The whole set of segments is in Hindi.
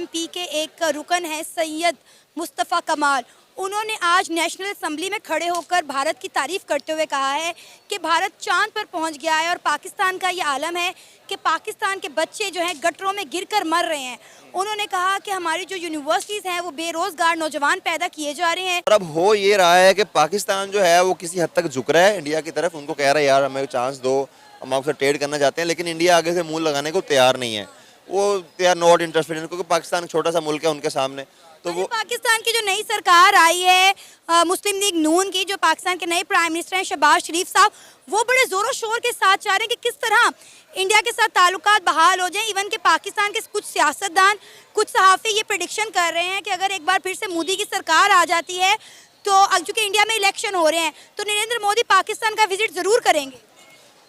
पीएमपी के एक रुकन हैं सैयद मुस्तफ़ा कमाल। उन्होंने आज नेशनल असेंबली में खड़े होकर भारत की तारीफ करते हुए कहा है कि भारत चांद पर पहुंच गया है और पाकिस्तान का ये आलम है कि पाकिस्तान के बच्चे जो हैं गटरों में गिरकर मर रहे हैं। उन्होंने कहा कि हमारी जो यूनिवर्सिटीज़ हैं वो बेरोजगार नौजवान पैदा किए जा रहे हैं। और अब हो ये रहा है कि पाकिस्तान जो है वो किसी हद तक झुक रहा है इंडिया की तरफ, उनको कह रहा है यार हमें चांस दो, हम आपसे ट्रेड करना चाहते हैं, लेकिन इंडिया आगे से मुंह लगाने को तैयार नहीं है। वो दे आर नॉट इंटरेस्टेड, क्योंकि पाकिस्तान छोटा सा मुल्क है उनके सामने। तो वो पाकिस्तान की जो नई सरकार आई है मुस्लिम लीग नून की, जो पाकिस्तान के नए प्राइम मिनिस्टर हैं शहबाज शरीफ साहब, वो बड़े जोरों शोर के साथ चाह रहे हैं कि किस तरह इंडिया के साथ ताल्लुकात बहाल हो जाएं। इवन के पाकिस्तान के कुछ सियासतदान, कुछ सहाफ़ी ये प्रेडिक्शन कर रहे हैं कि अगर एक बार फिर से मोदी की सरकार आ जाती है तो चूंकि इंडिया में इलेक्शन हो रहे हैं तो नरेंद्र मोदी पाकिस्तान का विजिट ज़रूर करेंगे।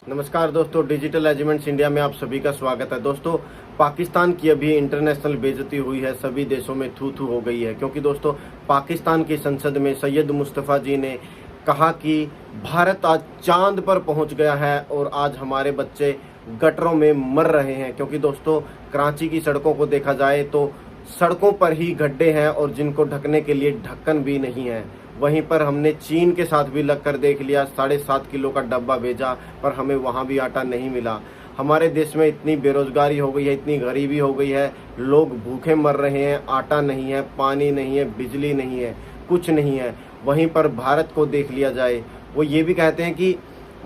नमस्कार दोस्तों, डिजिटल एलिमेंट्स इंडिया में आप सभी का स्वागत है। दोस्तों, पाकिस्तान की अभी इंटरनेशनल बेइज्जती हुई है, सभी देशों में थू थू हो गई है, क्योंकि दोस्तों पाकिस्तान की संसद में सैयद मुस्तफ़ा जी ने कहा कि भारत आज चांद पर पहुंच गया है और आज हमारे बच्चे गटरों में मर रहे हैं। क्योंकि दोस्तों कराची की सड़कों को देखा जाए तो सड़कों पर ही गड्ढे हैं और जिनको ढकने के लिए ढक्कन भी नहीं है। वहीं पर हमने चीन के साथ भी लगकर देख लिया, 7.5 किलो का डब्बा भेजा पर हमें वहाँ भी आटा नहीं मिला। हमारे देश में इतनी बेरोजगारी हो गई है, इतनी गरीबी हो गई है, लोग भूखे मर रहे हैं, आटा नहीं है, पानी नहीं है, बिजली नहीं है, कुछ नहीं है। वहीं पर भारत को देख लिया जाए, वो ये भी कहते हैं कि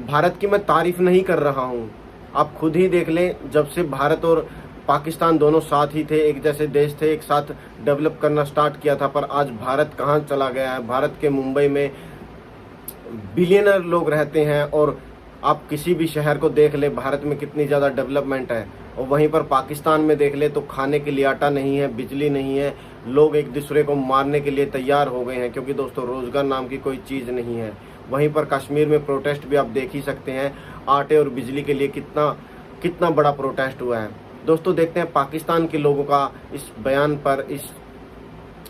भारत की मैं तारीफ नहीं कर रहा हूँ। आप खुद ही देख लें, जब से भारत और पाकिस्तान दोनों साथ ही थे, एक जैसे देश थे, एक साथ डेवलप करना स्टार्ट किया था, पर आज भारत कहाँ चला गया है। भारत के मुंबई में बिलियनर लोग रहते हैं और आप किसी भी शहर को देख ले, भारत में कितनी ज़्यादा डेवलपमेंट है। और वहीं पर पाकिस्तान में देख ले तो खाने के लिए आटा नहीं है, बिजली नहीं है, लोग एक दूसरे को मारने के लिए तैयार हो गए हैं, क्योंकि दोस्तों रोज़गार नाम की कोई चीज़ नहीं है। वहीं पर कश्मीर में प्रोटेस्ट भी आप देख ही सकते हैं, आटे और बिजली के लिए कितना बड़ा प्रोटेस्ट हुआ है। दोस्तों देखते हैं पाकिस्तान के लोगों का इस बयान पर, इस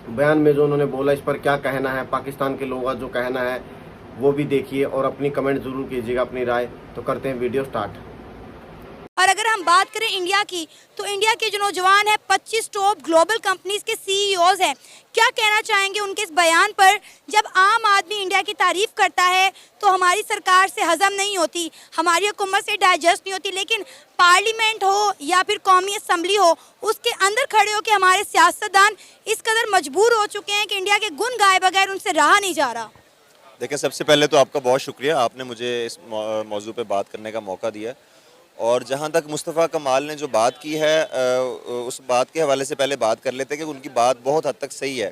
बयान में जो उन्होंने बोला, इस पर क्या कहना है। पाकिस्तान के लोगों का जो कहना है वो भी देखिए और अपनी कमेंट जरूर कीजिएगा, अपनी राय। तो करते हैं वीडियो स्टार्ट। और अगर हम बात करें इंडिया की, तो इंडिया के जो नौजवान हैं 25 टॉप ग्लोबल कंपनीज के सीईओज हैं, क्या कहना चाहेंगे उनके इस बयान पर। जब आम आदमी इंडिया की तारीफ करता है तो हमारी सरकार से हजम नहीं होती, हमारी हुकूमत से डाइजेस्ट नहीं होती, लेकिन पार्लियामेंट हो या फिर कौमी असम्बली हो, उसके अंदर खड़े हो के हमारे सियासतदान इस कदर मजबूर हो चुके हैं कि इंडिया के गुण गाए बगैर उनसे रहा नहीं जा रहा। देखिए, सबसे पहले तो आपका बहुत शुक्रिया, आपने मुझे इस मौजू पे बात करने का मौका दिया। और जहाँ तक मुस्तफ़ा कमाल ने जो बात की है, उस बात के हवाले से पहले बात कर लेते हैं कि उनकी बात बहुत हद तक सही है।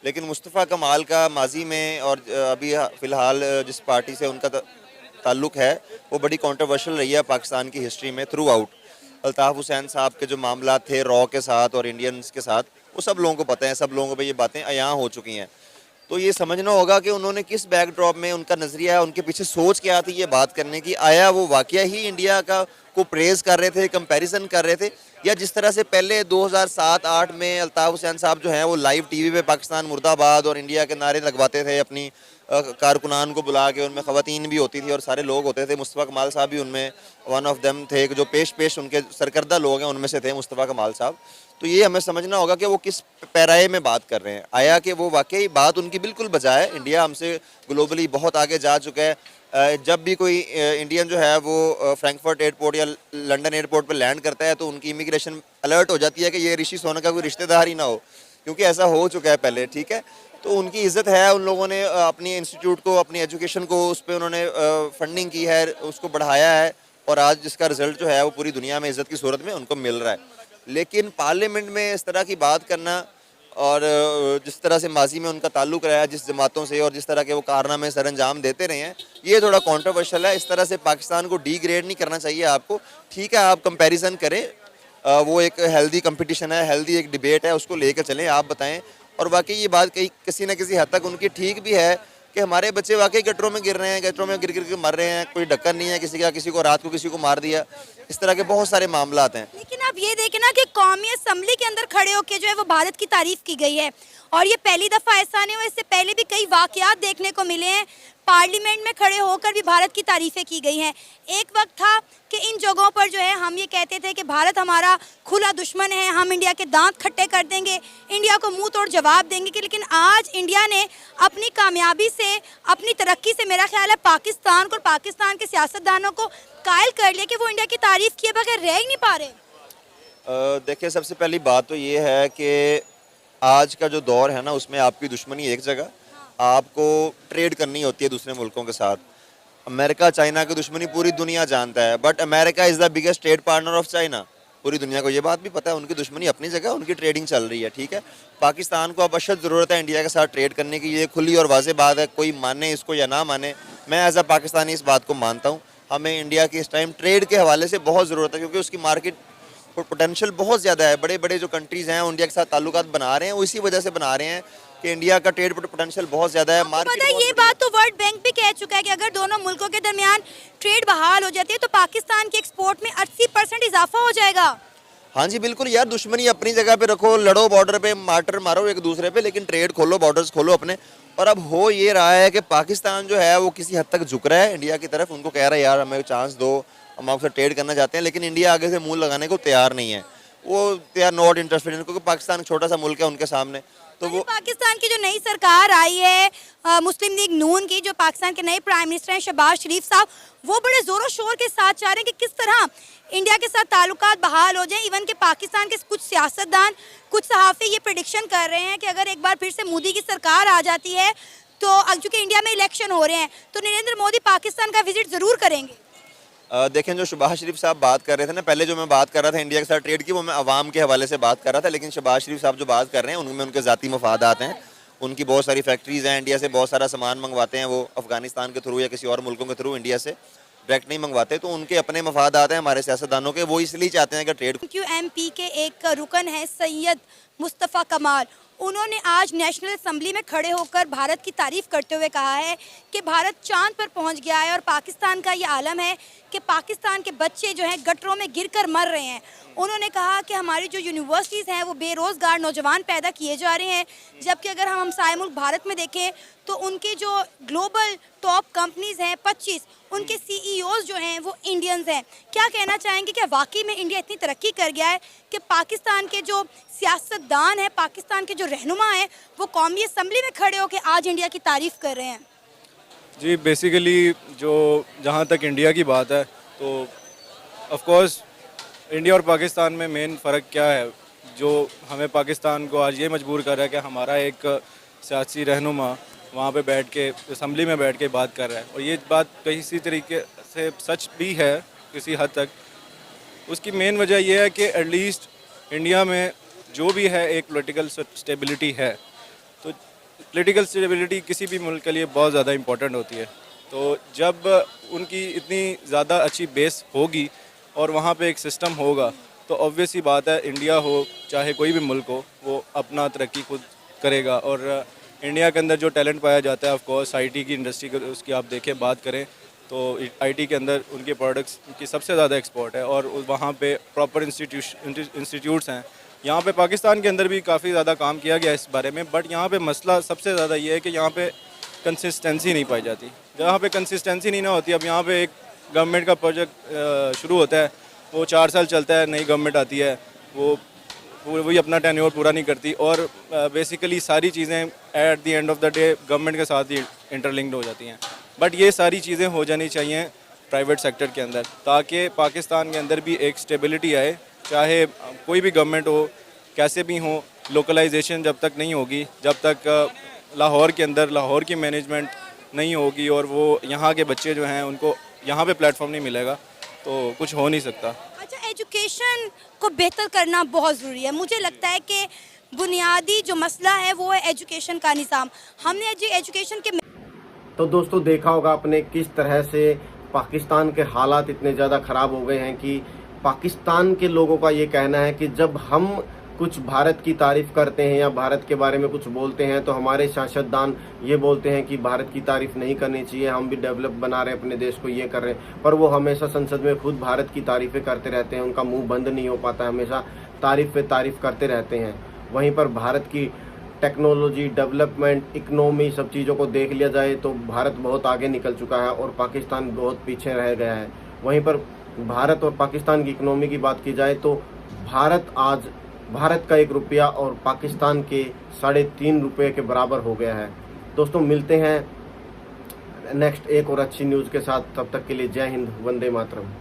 लेकिन मुस्तफ़ा कमाल का माजी में और अभी फ़िलहाल जिस पार्टी से उनका ताल्लुक़ है वो बड़ी कंट्रोवर्शियल रही है पाकिस्तान की हिस्ट्री में थ्रू आउट। अल्ताफ़ हुसैन साहब के जो मामला थे रॉ के साथ और इंडियंस के साथ, वो सब लोगों को पता है, सब लोगों को ये बातें अयां हो चुकी हैं। तो ये समझना होगा कि उन्होंने किस बैकड्रॉप में, उनका नज़रिया है, उनके पीछे सोच क्या थी ये बात करने की। आया वो वाकया ही इंडिया का को प्रेज़ कर रहे थे, कंपैरिजन कर रहे थे, या जिस तरह से पहले 2007-8 में अल्ताफ़ हुसैन साहब जो हैं वो लाइव टीवी पे पाकिस्तान मुर्दाबाद और इंडिया के नारे लगवाते थे, अपनी कारकुनान को बुला के, उनमें ख़वातीन भी होती थी और सारे लोग होते थे। मुस्तफ़ा कमाल साहब भी उनमें वन ऑफ देम थे, जो पेश उनके सरकर्दा लोग हैं उनमें से थे मुस्तफ़ा कमाल साहब। तो ये हमें समझना होगा कि वो किस पैराए में बात कर रहे हैं। आया कि वो वाकई बात उनकी बिल्कुल बजा है, इंडिया हमसे ग्लोबली बहुत आगे जा चुका है। जब भी कोई इंडियन जो है वो फ्रैंकफर्ट एयरपोर्ट या लंदन एयरपोर्ट पर लैंड करता है तो उनकी इमिग्रेशन अलर्ट हो जाती है कि ये ऋषि सोना का कोई रिश्तेदार ही ना हो, क्योंकि ऐसा हो चुका है पहले, ठीक है। तो उनकी इज़्ज़त है, उन लोगों ने अपनी इंस्टीट्यूट को, अपनी एजुकेशन को, उस पर उन्होंने फंडिंग की है, उसको बढ़ाया है, और आज जिसका रिज़ल्ट जो है वो पूरी दुनिया में इज़्ज़त की सूरत में उनको मिल रहा है। लेकिन पार्लियामेंट में इस तरह की बात करना और जिस तरह से माजी में उनका ताल्लुक़ रहा है जिस जमातों से और जिस तरह के वो कारनामे सर अंजाम देते रहे हैं, ये थोड़ा कॉन्ट्रोवर्शियल है। इस तरह से पाकिस्तान को डिग्रेड नहीं करना चाहिए आपको। ठीक है, आप कंपैरिजन करें, वो एक हेल्दी कंपटीशन है, हेल्दी एक डिबेट है, उसको लेकर चलें, आप बताएं। और वाकई ये बात कहीं किसी न किसी हद तक उनकी ठीक भी है कि हमारे बच्चे वाकई गटरों में गिर रहे हैं, गटरों में गिर गिर के मर रहे हैं, कोई ढक्कन नहीं है किसी का, किसी को रात को किसी को मार दिया, इस तरह के बहुत सारे मामलात हैं। लेकिन आप ये देखें ना कि कौमी असम्बली के अंदर खड़े होकर जो है वो भारत की तारीफ की गई है, और ये पहली दफ़ा ऐसा नहीं हुआ, इससे पहले भी कई वाकयात देखने को मिले हैं। पार्लियामेंट में खड़े होकर भी भारत की तारीफें की गई हैं। एक वक्त था कि इन जगहों पर जो है हम ये कहते थे कि भारत हमारा खुला दुश्मन है, हम इंडिया के दांत खट्टे कर देंगे, इंडिया को मुंह तोड़ जवाब देंगे कि लेकिन आज इंडिया ने अपनी कामयाबी से, अपनी तरक्की से मेरा ख्याल है पाकिस्तान को और पाकिस्तान के सियासतदानों को कायल कर लिया कि वो इंडिया की तारीफ किए बगैर रह ही नहीं पा रहे। देखिए, सबसे पहली बात तो ये है कि आज का जो दौर है ना, उसमें आपकी दुश्मनी एक जगह, आपको ट्रेड करनी होती है दूसरे मुल्कों के साथ। अमेरिका चाइना की दुश्मनी पूरी दुनिया जानता है, but America is the biggest trade partner of China. पूरी दुनिया को ये बात भी पता है, उनकी दुश्मनी अपनी जगह, उनकी ट्रेडिंग चल रही है, ठीक है। पाकिस्तान को अब अशद ज़रूरत है इंडिया के साथ ट्रेड करने की, ये खुली और वाज़ेह बात है, कोई माने इसको या ना माने। मैं एज अ पाकिस्तानी इस बात को मानता हूँ, हमें इंडिया की इस टाइम ट्रेड के हवाले से बहुत ज़रूरत है, क्योंकि उसकी मार्केट पोटेंशियल बहुत ज़्यादा है। बड़े बड़े जो कंट्रीज़ हैं इंडिया के साथ ताल्लुकात बना रहे हैं, वो इसी वजह से बना रहे हैं कि इंडिया का ट्रेड पोटेंशियल बहुत ज़्यादा है। पता है ये बात तो वर्ल्ड बैंक भी कह चुका है कि अगर दोनों मुल्कों के दरमियान ट्रेड बहाल हो जाती है तो पाकिस्तान के एक्सपोर्ट में 80% इजाफा हो जाएगा। हाँ जी बिल्कुल यार, दुश्मनी अपनी जगह पे रखो, लड़ो बॉर्डर पे, मार्टर मारो एक दूसरे पे, लेकिन ट्रेड खोलो, बॉर्डर्स खोलो अपने। और अब हो ये रहा है कि पाकिस्तान जो है वो किसी हद तक झुक रहा है इंडिया की तरफ, उनको कह रहा है यार हमें चांस दो, हम आपसे ट्रेड करना चाहते हैं, लेकिन इंडिया आगे से मुंह लगाने को तैयार नहीं है। वो दे आर नॉट इंटरेस्टेड, क्योंकि पाकिस्तान छोटा सा मुल्क है उनके सामने। तो वो पाकिस्तान की जो नई सरकार आई है मुस्लिम लीग नून की, जो पाकिस्तान के नए प्राइम मिनिस्टर हैं शहबाज शरीफ साहब, वो बड़े जोरों शोर के साथ चाह रहे हैं कि किस तरह इंडिया के साथ ताल्लुकात बहाल हो जाएं। इवन के पाकिस्तान के कुछ सियासतदान, कुछ सहाफ़ी ये प्रेडिक्शन कर रहे हैं कि अगर एक बार फिर से मोदी की सरकार आ जाती है तो चूँकि इंडिया में इलेक्शन हो रहे हैं तो नरेंद्र मोदी पाकिस्तान का विजिट ज़रूर करेंगे। देखें, जो शहबाज शरीफ साहब बात कर रहे थे ना, पहले जो मैं बात कर रहा था इंडिया के साथ ट्रेड की, वो मैं अवाम के हवाले से बात कर रहा था, लेकिन शहबाज शरीफ साहब जो बात कर रहे हैं उनमें उनके ज़ाती मफादात हैं। उनकी बहुत सारी फैक्ट्रीज़ हैं, इंडिया से बहुत सारा सामान मंगवाते हैं वो, अफगानिस्तान के थ्रू या किसी और मुल्कों के थ्रू, इंडिया से डायरेक्ट नहीं मंगवाते। तो उनके अपने मफादात हैं हमारे सियासतदानों के, वो इसलिए चाहते हैं कि ट्रेड। QMP के एक रुकन है सैयद मुस्तफ़ा कमाल, उन्होंने आज नेशनल असेंबली में खड़े होकर भारत की तारीफ करते हुए कहा है कि भारत चांद पर पहुंच गया है और पाकिस्तान का ये आलम है कि पाकिस्तान के बच्चे जो हैं गटरों में गिरकर मर रहे हैं। उन्होंने कहा कि हमारी जो यूनिवर्सिटीज़ हैं वो बेरोज़गार नौजवान पैदा किए जा रहे हैं, जबकि अगर हम हमसाए मुल्क भारत में देखें तो उनके जो ग्लोबल टॉप कंपनीज़ हैं 25, उनके CEOs जो हैं वो इंडियंस हैं। क्या कहना चाहेंगे कि वाकई में इंडिया इतनी तरक्की कर गया है कि पाकिस्तान के जो सियासतदान हैं, पाकिस्तान के जो रहनुमा हैं, वो कौमी असम्बली में खड़े होकर आज इंडिया की तारीफ़ कर रहे हैं? जी बेसिकली जो जहाँ तक इंडिया की बात है तो ऑफ कोर्स इंडिया और पाकिस्तान में मेन फ़र्क क्या है जो हमें पाकिस्तान को आज ये मजबूर कर रहा है कि हमारा एक सियासी रहनुमा वहाँ पे बैठ के असम्बली में बैठ के बात कर रहा है, और ये बात किसी तरीके से सच भी है किसी हद तक। उसकी मेन वजह यह है कि एटलीस्ट इंडिया में जो भी है एक पॉलिटिकल स्टेबिलिटी है, तो पॉलिटिकल स्टेबिलिटी किसी भी मुल्क के लिए बहुत ज़्यादा इम्पोर्टेंट होती है। तो जब उनकी इतनी ज़्यादा अच्छी बेस होगी और वहाँ पे एक सिस्टम होगा तो ऑब्वियस ही बात है इंडिया हो चाहे कोई भी मुल्क हो वो अपना तरक्की खुद करेगा। और इंडिया के अंदर जो टैलेंट पाया जाता है ऑफ कोर्स IT की इंडस्ट्री उसकी आप देखें बात करें तो IT के अंदर उनके प्रोडक्ट्स की सबसे ज़्यादा एक्सपोर्ट है और वहाँ पे प्रॉपर इंस्टीट्यूट्स हैं। यहाँ पे पाकिस्तान के अंदर भी काफ़ी ज़्यादा काम किया गया इस बारे में, बट यहाँ पे मसला सबसे ज़्यादा ये है कि यहाँ पे कंसिस्टेंसी नहीं पाई जाती। जहाँ पे कंसिस्टेंसी नहीं ना होती, अब यहाँ पे एक गवर्नमेंट का प्रोजेक्ट शुरू होता है, वो 4 साल चलता है, नई गवर्नमेंट आती है, वो वही अपना टेन्योर पूरा नहीं करती और बेसिकली सारी चीज़ें at the end of the day government के साथ ही इंटरलिंक्ड हो जाती हैं। बट ये सारी चीज़ें हो जानी चाहिए प्राइवेट सेक्टर के अंदर ताकि पाकिस्तान के अंदर भी एक स्टेबिलिटी आए, चाहे कोई भी गवर्नमेंट हो, कैसे भी हो। लोकलाइजेशन जब तक नहीं होगी, जब तक लाहौर के अंदर लाहौर की मैनेजमेंट नहीं होगी और वो यहाँ के बच्चे जो हैं उनको यहाँ पे प्लेटफॉर्म नहीं मिलेगा तो कुछ हो नहीं सकता। अच्छा, एजुकेशन को बेहतर करना बहुत ज़रूरी है। मुझे लगता है कि बुनियादी जो मसला है वो है एजुकेशन का निज़ाम। हमने एजुकेशन के तो दोस्तों देखा होगा आपने किस तरह से पाकिस्तान के हालात इतने ज़्यादा ख़राब हो गए हैं कि पाकिस्तान के लोगों का ये कहना है कि जब हम कुछ भारत की तारीफ़ करते हैं या भारत के बारे में कुछ बोलते हैं तो हमारे सियासतदान ये बोलते हैं कि भारत की तारीफ़ नहीं करनी चाहिए, हम भी डेवलप बना रहे हैं अपने देश को, ये कर रहे हैं। पर वो हमेशा संसद में खुद भारत की तारीफ़ें करते रहते हैं, उनका मुंह बंद नहीं हो पाता, हमेशा तारीफ़ पे तारीफ़ करते रहते हैं। वहीं पर भारत की टेक्नोलॉजी, डेवलपमेंट, इकोनॉमी, सब चीज़ों को देख लिया जाए तो भारत बहुत आगे निकल चुका है और पाकिस्तान बहुत पीछे रह गया है। वहीं पर भारत और पाकिस्तान की इकोनॉमी की बात की जाए तो भारत का 1 रुपया और पाकिस्तान के 3.5 रुपये के बराबर हो गया है। दोस्तों मिलते हैं नेक्स्ट एक और अच्छी न्यूज़ के साथ, तब तक के लिए जय हिंद, वंदे मातरम।